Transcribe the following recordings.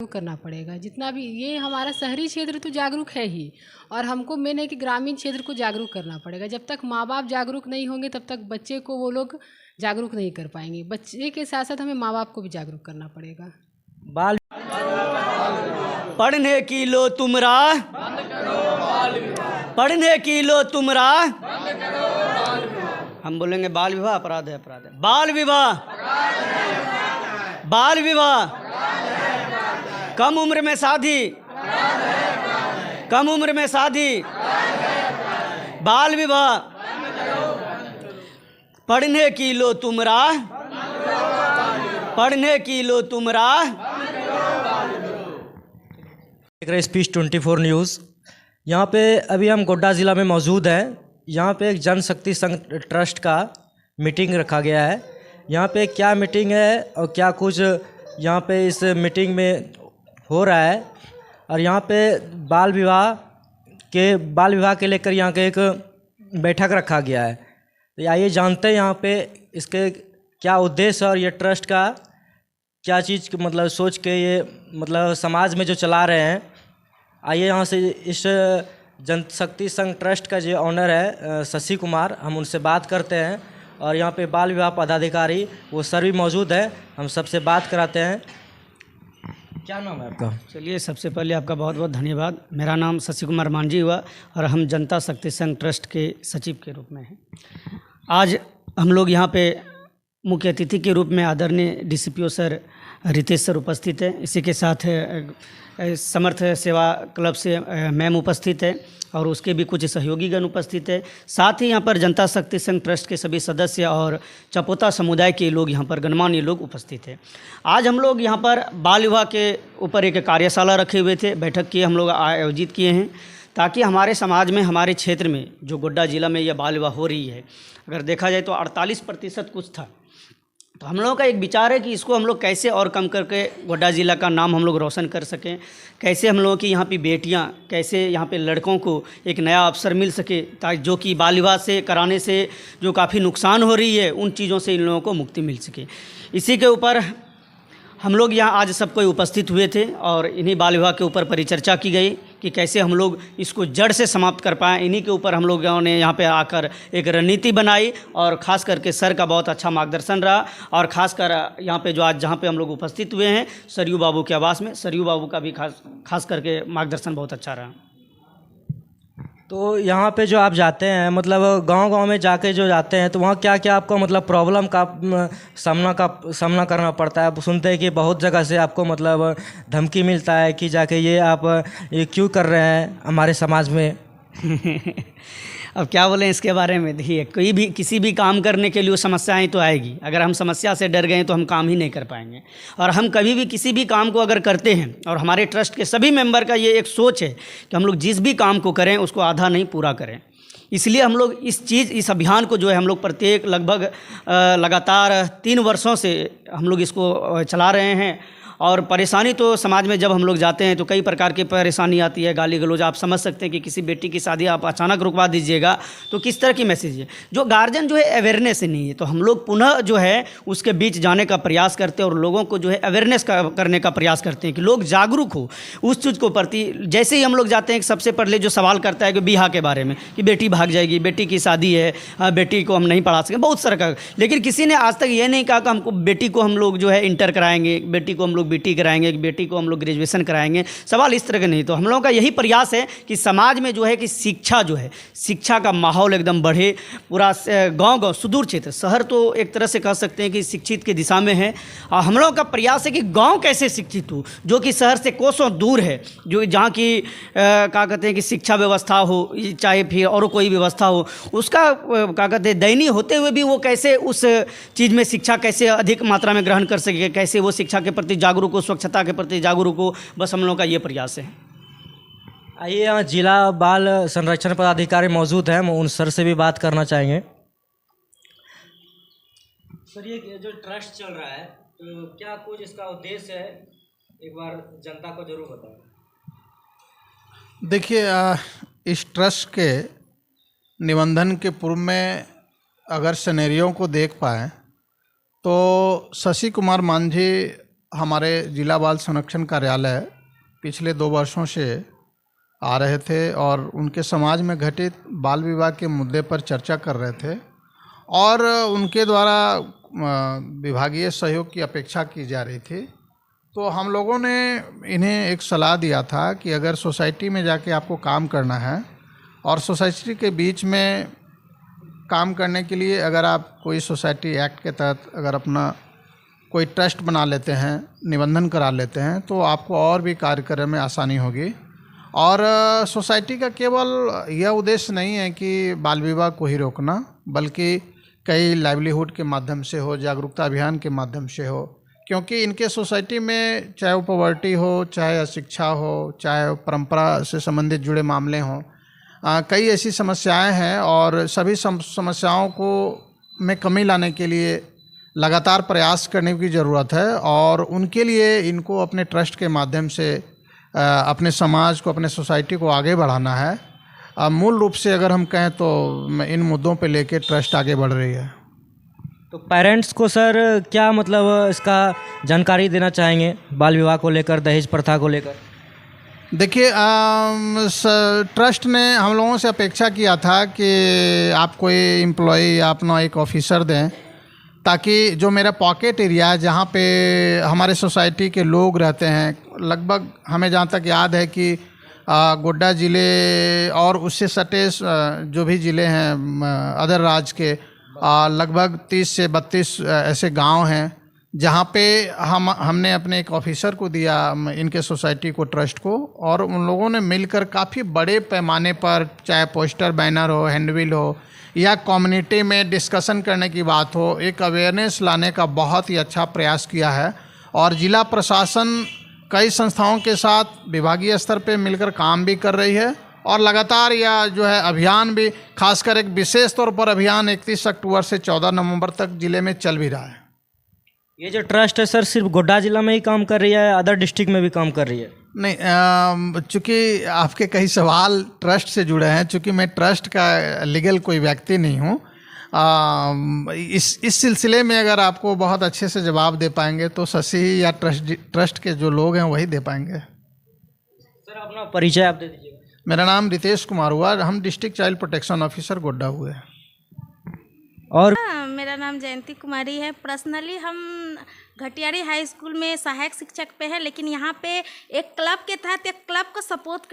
जागरूक करना पड़ेगा। जितना भी ये हमारा शहरी क्षेत्र तो जागरूक है ही, और हमको मेन है कि ग्रामीण क्षेत्र को जागरूक करना पड़ेगा। जब तक माँ बाप जागरूक नहीं होंगे तब तक बच्चे को वो लोग जागरूक नहीं कर पाएंगे। बच्चे के साथ साथ हमें माँ बाप को भी जागरूक करना पड़ेगा। बाल पढ़ने की लो तुम राह, पढ़ने की लो तुम राह, हम बोलेंगे बाल विवाह अपराध है, अपराध है। बाल विवाह, बाल विवाह, कम उम्र में शादी, कम उम्र में शादी, बाल विवाह, पढ़ने की लो तुम राह, पढ़ने की लो तुम राह। देख रहे स्पीच 24 न्यूज़। यहाँ पे अभी हम गोड्डा ज़िला में मौजूद हैं। यहाँ पे एक जनशक्ति संघ ट्रस्ट का मीटिंग रखा गया है। यहाँ पे क्या मीटिंग है और क्या कुछ यहाँ पे इस मीटिंग में हो रहा है, और यहाँ पे बाल विवाह के लेकर यहाँ के एक बैठक रखा गया है। तो आइए जानते हैं यहाँ पे इसके क्या उद्देश्य और ये ट्रस्ट का क्या चीज़ मतलब सोच के ये मतलब समाज में जो चला रहे हैं। आइए यहाँ से इस जनशक्ति संघ ट्रस्ट का जो ऑनर है शशि कुमार, हम उनसे बात करते हैं। और यहाँ पे बाल विवाह पदाधिकारी वो सर भी मौजूद है, हम सबसे बात कराते हैं। क्या नाम है आपका? चलिए, सबसे पहले आपका बहुत बहुत धन्यवाद। मेरा नाम शशि कुमार मांझी हुआ और हम जनता शक्ति संघ ट्रस्ट के सचिव के रूप में हैं। आज हम लोग यहाँ पे मुख्य अतिथि के रूप में आदरणीय डीसीपीओ सर रितेश सर उपस्थित हैं। इसी के साथ समर्थ सेवा क्लब से मैम उपस्थित है और उसके भी कुछ सहयोगीगण उपस्थित है। साथ ही यहाँ पर जनता शक्ति संघ ट्रस्ट के सभी सदस्य और चपोता समुदाय के लोग यहाँ पर गणमान्य लोग उपस्थित हैं। आज हम लोग यहाँ पर बाल विवाह के ऊपर एक कार्यशाला रखे हुए थे, बैठक किए हम लोग आयोजित किए हैं, ताकि हमारे समाज में, हमारे क्षेत्र में जो गोड्डा ज़िला में यह बाल विवाह हो रही है, अगर देखा जाए तो 48% कुछ था। तो हम लोगों का एक विचार है कि इसको हम लोग कैसे और कम करके गोड्डा ज़िला का नाम हम लोग रोशन कर सकें, कैसे हम लोगों की यहाँ पे बेटियाँ, कैसे यहाँ पे लड़कों को एक नया अवसर मिल सके, ताकि जो कि बाल विवाह से कराने से जो काफ़ी नुकसान हो रही है उन चीज़ों से इन लोगों को मुक्ति मिल सके। इसी के ऊपर हम लोग यहाँ आज सब कोई उपस्थित हुए थे और इन्हीं बाल विवाह के ऊपर परिचर्चा की गई कि कैसे हम लोग इसको जड़ से समाप्त कर पाएँ। इन्हीं के ऊपर हम लोगों ने यहाँ पे आकर एक रणनीति बनाई और ख़ास करके सर का बहुत अच्छा मार्गदर्शन रहा। और ख़ासकर यहाँ पे जो आज जहाँ पे हम लोग उपस्थित हुए हैं सरयू बाबू के आवास में, सरयू बाबू का भी खास करके मार्गदर्शन बहुत अच्छा रहा। तो यहाँ पे जो आप जाते हैं मतलब गांव-गांव में जाके जो जाते हैं तो वहाँ क्या-क्या आपको मतलब प्रॉब्लम का सामना करना पड़ता है? सुनते हैं कि बहुत जगह से आपको मतलब धमकी मिलता है कि जाके ये क्यों कर रहे हैं हमारे समाज में। अब क्या बोलें इसके बारे में। देखिए, कोई भी किसी भी काम करने के लिए वो समस्याएं तो आएगी। अगर हम समस्या से डर गए तो हम काम ही नहीं कर पाएंगे। और हम कभी भी किसी भी काम को अगर करते हैं, और हमारे ट्रस्ट के सभी मेंबर का ये एक सोच है कि हम लोग जिस भी काम को करें उसको आधा नहीं पूरा करें। इसलिए हम लोग इस अभियान को जो है हम लोग प्रत्येक लगभग लगातार 3 वर्षों से हम लोग इसको चला रहे हैं। और परेशानी तो समाज में जब हम लोग जाते हैं तो कई प्रकार की परेशानी आती है, गाली गलौज। आप समझ सकते हैं कि किसी बेटी की शादी आप अचानक रुकवा दीजिएगा तो किस तरह की मैसेज है। जो गार्जियन जो है अवेयरनेस नहीं है, तो हम लोग पुनः जो है उसके बीच जाने का प्रयास करते हैं और लोगों को जो है अवेयरनेस करने का प्रयास करते हैं कि लोग जागरूक हो उस चीज़ को प्रति। जैसे ही हम लोग जाते हैं सबसे पहले जो सवाल करता है कि बिहा के बारे में कि बेटी भाग जाएगी, बेटी की शादी है, बेटी को हम नहीं पढ़ा सकें, बहुत सारा का। लेकिन किसी ने आज तक ये नहीं कहा कि हमको बेटी को हम लोग जो है इंटर कराएंगे, बेटी को हम लोग बीटी कराएंगे, बेटी को हम लोग ग्रेजुएशन कराएंगे। सवाल इस तरह का नहीं। तो हम लोगों का यही प्रयास है कि समाज में जो है कि शिक्षा जो है, शिक्षा का माहौल एकदम बढ़े। पूरा गांव सुदूर क्षेत्र, शहर तो एक तरह से कह सकते हैं कि शिक्षित की दिशा में है, और हम लोगों का प्रयास है कि गांव कैसे शिक्षित हो, जो कि शहर से कोसों दूर है, जो जहाँ की क्या कहते हैं कि शिक्षा व्यवस्था हो, चाहे फिर और कोई व्यवस्था हो, उसका क्या कहते हैं दयनीय होते हुए भी वो कैसे उस चीज़ में शिक्षा कैसे अधिक मात्रा में ग्रहण कर सके, कैसे वो शिक्षा के प्रति जागरूक हो, स्वच्छता के प्रति जागरूक हो। बस हम लोगों का ये प्रयास है। आइए, यहाँ जिला बाल संरक्षण पदाधिकारी मौजूद हैं, हम उन सर से भी बात करना चाहेंगे। सर, ये जो ट्रस्ट चल रहा है तो क्या कुछ इसका उद्देश्य है, एक बार जनता को जरूर बताएं। देखिए, इस ट्रस्ट के निबंधन के पूर्व में अगर सिनेरियो को देख पाएँ तो शशि कुमार मांझी हमारे जिला बाल संरक्षण कार्यालय पिछले 2 वर्षों से आ रहे थे और उनके समाज में घटित बाल विवाह के मुद्दे पर चर्चा कर रहे थे और उनके द्वारा विभागीय सहयोग की अपेक्षा की जा रही थी। तो हम लोगों ने इन्हें एक सलाह दिया था कि अगर सोसाइटी में जाके आपको काम करना है और सोसाइटी के बीच में काम करने के लिए अगर आप कोई सोसाइटी एक्ट के तहत अगर अपना कोई ट्रस्ट बना लेते हैं, निबंधन करा लेते हैं, तो आपको और भी कार्य करने में आसानी होगी। और सोसाइटी का केवल यह उद्देश्य नहीं है कि बाल विवाह को ही रोकना, बल्कि कई लाइवलीहुड के माध्यम से हो, जागरूकता अभियान के माध्यम से हो, क्योंकि इनके सोसाइटी में चाहे वो पॉवर्टी हो, चाहे अशिक्षा हो, चाहे परंपरा से संबंधित जुड़े मामले हों, कई ऐसी समस्याएं हैं और सभी समस्याओं को में कमी लाने के लिए लगातार प्रयास करने की ज़रूरत है और उनके लिए इनको अपने ट्रस्ट के माध्यम से अपने समाज को, अपने सोसाइटी को आगे बढ़ाना है। मूल रूप से अगर हम कहें तो इन मुद्दों पे लेके ट्रस्ट आगे बढ़ रही है। तो पेरेंट्स को सर क्या मतलब इसका जानकारी देना चाहेंगे बाल विवाह को लेकर, दहेज प्रथा को लेकर? देखिए, ट्रस्ट ने हम लोगों से अपेक्षा किया था कि आप कोई एम्प्लॉय या अपना एक ऑफिसर दें, ताकि जो मेरा पॉकेट एरिया है जहाँ पे हमारे सोसाइटी के लोग रहते हैं, लगभग हमें जहाँ तक याद है कि गोड्डा ज़िले और उससे सटे जो भी ज़िले हैं अदर राज्य के, लगभग 30 से 32 ऐसे गांव हैं जहाँ पे हमने अपने एक ऑफिसर को दिया इनके सोसाइटी को, ट्रस्ट को, और उन लोगों ने मिलकर काफ़ी बड़े पैमाने पर, चाहे पोस्टर, बैनर हो, हैंडबिल हो या कम्युनिटी में डिस्कशन करने की बात हो, एक अवेयरनेस लाने का बहुत ही अच्छा प्रयास किया है। और ज़िला प्रशासन कई संस्थाओं के साथ विभागीय स्तर पे मिलकर काम भी कर रही है और लगातार यह जो है अभियान भी, खासकर एक विशेष तौर पर अभियान 31 अक्टूबर से 14 नवंबर तक ज़िले में चल भी रहा है। ये जो ट्रस्ट है सर सिर्फ गोड्डा जिला में ही काम कर रही है, अदर डिस्ट्रिक्ट में भी काम कर रही है? नहीं, चूँकि आपके कई सवाल ट्रस्ट से जुड़े हैं, चूँकि मैं ट्रस्ट का लीगल कोई व्यक्ति नहीं हूँ, इस सिलसिले में अगर आपको बहुत अच्छे से जवाब दे पाएंगे तो शशि या ट्रस्ट के जो लोग हैं वही दे पाएंगे। सर अपना परिचय आप दे दीजिए। मेरा नाम रितेश कुमार हुआ, हम district child protection officer Godda हुए। और मेरा नाम जयंती कुमारी है। पर्सनली हम घटियाड़ी हाई स्कूल में सहायक शिक्षक पे है, लेकिन यहाँ पे एक क्लब के तहत एक क्लब को सपोर्ट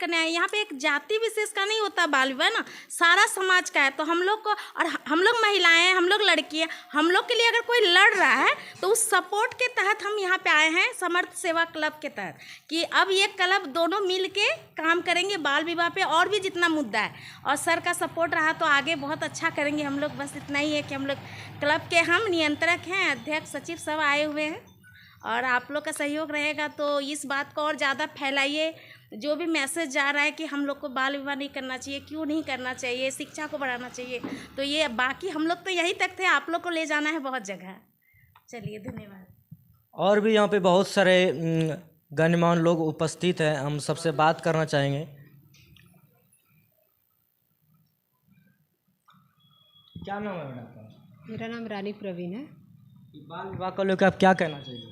करने आए। यहाँ पे एक जाति विशेष का नहीं होता बाल विवाह ना, सारा समाज का है। तो हम लोग को, और हम लोग महिलाएं हैं, हम लोग लड़की हैं, हम लोग के लिए अगर कोई लड़ रहा है तो उस सपोर्ट के तहत हम यहाँ पे आए हैं, समर्थ सेवा क्लब के तहत, कि अब ये क्लब दोनों मिल के काम करेंगे बाल विवाह पे और भी जितना मुद्दा है। और सर का सपोर्ट रहा तो आगे बहुत अच्छा करेंगे हम लोग। बस इतना ही है कि हम लोग क्लब के हम नियंत्रक हैं, अध्यक्ष, सचिव सब आए हुए हैं, और आप लोग का सहयोग रहेगा तो इस बात को और ज़्यादा फैलाइए। जो भी मैसेज जा रहा है कि हम लोग को बाल विवाह नहीं करना चाहिए, क्यों नहीं करना चाहिए, शिक्षा को बढ़ाना चाहिए, तो ये बाकी हम लोग तो यहीं तक थे, आप लोग को ले जाना है बहुत जगह। चलिए, धन्यवाद। और भी यहाँ पे बहुत सारे गणमान्य लोग उपस्थित हैं, हम सबसे बात करना चाहेंगे। क्या नाम है मैडम? मेरा नाम रानी प्रवीण है। बाल विवाह को लेकर आप क्या कहना चाहिए?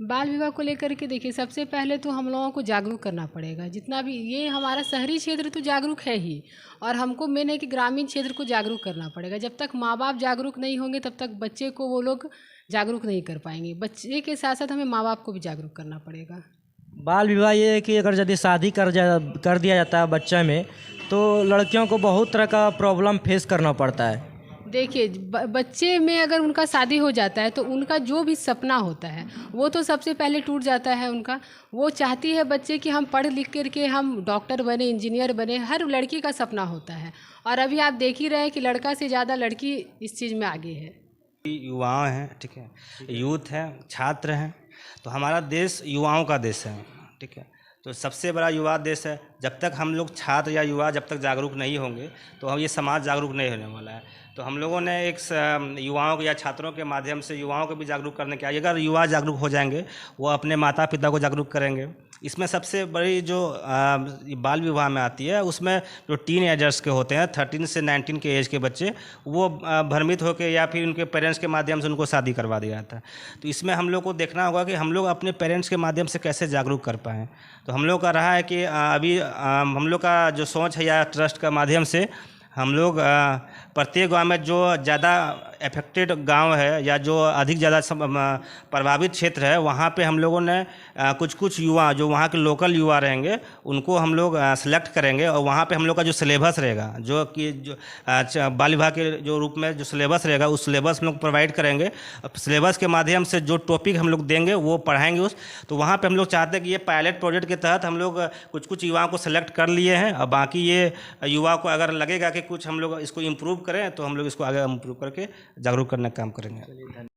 बाल विवाह को लेकर के देखिए, सबसे पहले तो हम लोगों को जागरूक करना पड़ेगा। जितना भी ये हमारा शहरी क्षेत्र तो जागरूक है ही, और हमको मेन है कि ग्रामीण क्षेत्र को जागरूक करना पड़ेगा। जब तक माँ बाप जागरूक नहीं होंगे तब तक बच्चे को वो लोग जागरूक नहीं कर पाएंगे। बच्चे के साथ साथ हमें माँ बाप को भी जागरूक करना पड़ेगा। बाल विवाह ये है कि अगर यदि शादी कर दिया जाता है बच्चे में, तो लड़कियों को बहुत तरह का प्रॉब्लम फेस करना पड़ता है। देखिए, बच्चे में अगर उनका शादी हो जाता है तो उनका जो भी सपना होता है वो तो सबसे पहले टूट जाता है उनका। वो चाहती है बच्चे कि हम पढ़ लिख करके हम डॉक्टर बने, इंजीनियर बने, हर लड़की का सपना होता है। और अभी आप देख ही रहे हैं कि लड़का से ज़्यादा लड़की इस चीज़ में आगे है। युवा हैं, ठीक है, यूथ है, छात्र हैं, तो हमारा देश युवाओं का देश है, ठीक है। तो सबसे बड़ा युवा देश है। जब तक हम लोग छात्र या युवा जब तक जागरूक नहीं होंगे तो हम ये समाज जागरूक नहीं होने वाला है। तो हम लोगों ने एक युवाओं या छात्रों के माध्यम से युवाओं को भी जागरूक करने के, अगर युवा जागरूक हो जाएंगे वो अपने माता पिता को जागरूक करेंगे, इसमें सबसे बड़ी जो बाल विवाह में आती है, उसमें जो टीन एजर्स के होते हैं 13 से 19 के एज के बच्चे, वो भ्रमित होकर या फिर उनके पेरेंट्स के माध्यम से उनको शादी करवा दिया जाता है। तो इसमें हम लोग को देखना होगा कि हम लोग अपने पेरेंट्स के माध्यम से कैसे जागरूक कर पाएँ। तो हम लोग का रहा है कि अभी हम लोग का जो सोच है या ट्रस्ट का माध्यम से हम लोग प्रत्येक गांव में जो ज़्यादा अफेक्टेड गांव है या जो अधिक ज़्यादा प्रभावित क्षेत्र है, वहाँ पे हम लोगों ने कुछ युवा जो वहाँ के लोकल युवा रहेंगे उनको हम लोग सेलेक्ट करेंगे और वहाँ पे हम लोग का जो सिलेबस रहेगा, जो कि जो बाल विवाह के जो रूप में जो सिलेबस रहेगा, उस सिलेबस हम लोग प्रोवाइड करेंगे। सिलेबस के माध्यम से जो टॉपिक हम लोग देंगे वो पढ़ाएंगे तो वहाँ पर हम लोग चाहते हैं कि ये पायलट प्रोजेक्ट के तहत हम लोग कुछ युवाओं को सेलेक्ट कर लिए हैं और बाकी ये युवा को अगर लगेगा कि कुछ हम लोग इसको इम्प्रूव करें तो हम लोग इसको आगे इम्प्रूव करके जागरूक करने का काम करेंगे।